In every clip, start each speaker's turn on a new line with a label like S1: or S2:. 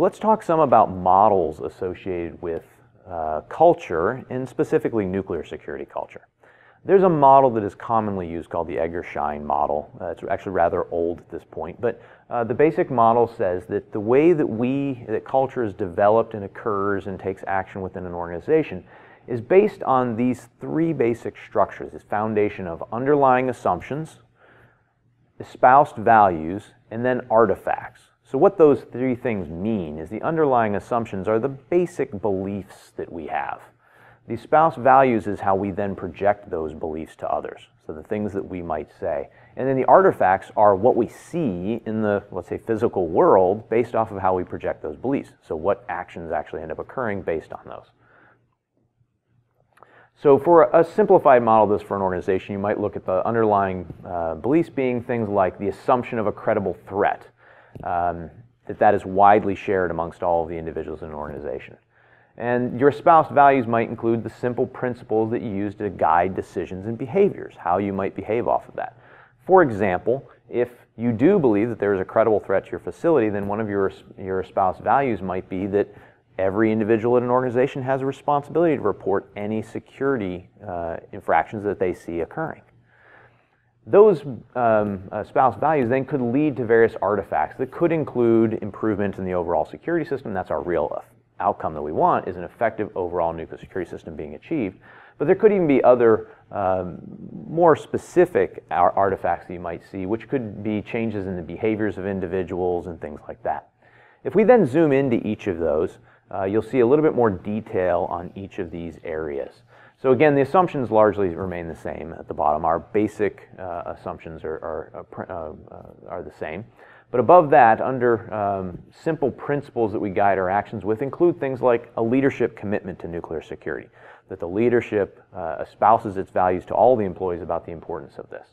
S1: let's talk some about models associated with culture, and specifically nuclear security culture. There's a model that is commonly used called the Egger-Schein model. It's actually rather old at this point, but the basic model says that the way that culture is developed and occurs and takes action within an organization is based on these three basic structures: this foundation of underlying assumptions, espoused values, and then artifacts. So what those three things mean is the underlying assumptions are the basic beliefs that we have. The espoused values is how we then project those beliefs to others, so the things that we might say. And then the artifacts are what we see in the, let's say, physical world based off of how we project those beliefs. So what actions actually end up occurring based on those. So for a simplified model of this for an organization, you might look at the underlying beliefs being things like the assumption of a credible threat, that is widely shared amongst all of the individuals in an organization. And your espoused values might include the simple principles that you use to guide decisions and behaviors, how you might behave off of that. For example, if you do believe that there is a credible threat to your facility, then one of your espoused values might be that every individual in an organization has a responsibility to report any security infractions that they see occurring. Those espoused values then could lead to various artifacts that could include improvement in the overall security system. That's our real outcome that we want, is an effective overall nuclear security system being achieved. But there could even be other more specific artifacts that you might see, which could be changes in the behaviors of individuals and things like that. If we then zoom into each of those, you'll see a little bit more detail on each of these areas. So again, the assumptions largely remain the same at the bottom. Our basic assumptions are the same. But above that, under simple principles that we guide our actions with, include things like a leadership commitment to nuclear security, that the leadership espouses its values to all the employees about the importance of this,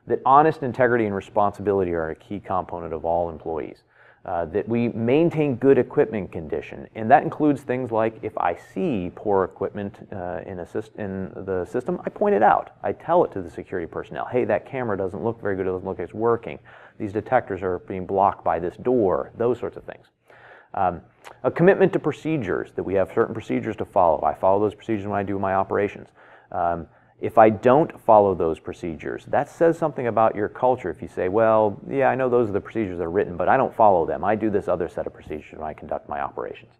S1: that honest integrity and responsibility are a key component of all employees, that we maintain good equipment condition, and that includes things like if I see poor equipment in the system, I point it out. I tell it to the security personnel, hey, that camera doesn't look very good, it doesn't look like it's working. These detectors are being blocked by this door, those sorts of things. A commitment to procedures, that we have certain procedures to follow. I follow those procedures when I do my operations. If I don't follow those procedures, that says something about your culture. If you say, well, yeah, I know those are the procedures that are written, but I don't follow them. I do this other set of procedures when I conduct my operations.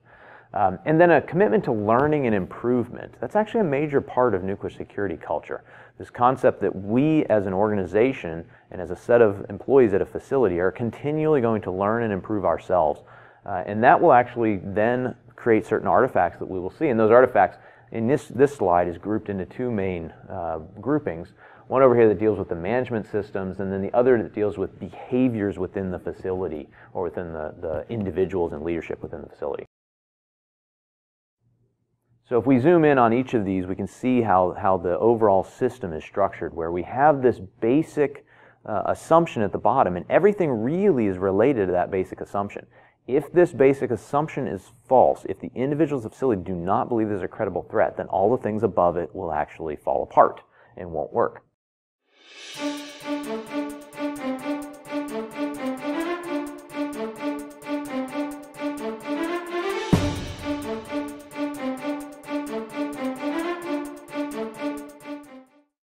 S1: And then a commitment to learning and improvement. That's actually a major part of nuclear security culture. This concept that we as an organization and as a set of employees at a facility are continually going to learn and improve ourselves. And that will actually then create certain artifacts that we will see. And those artifacts in this slide is grouped into two main groupings. One over here that deals with the management systems, and then the other that deals with behaviors within the facility or within the individuals and leadership within the facility. So if we zoom in on each of these, we can see how the overall system is structured, where we have this basic assumption at the bottom, and everything really is related to that basic assumption. If this basic assumption is false, if the individuals of the facility do not believe there's a credible threat, then all the things above it will actually fall apart and won't work.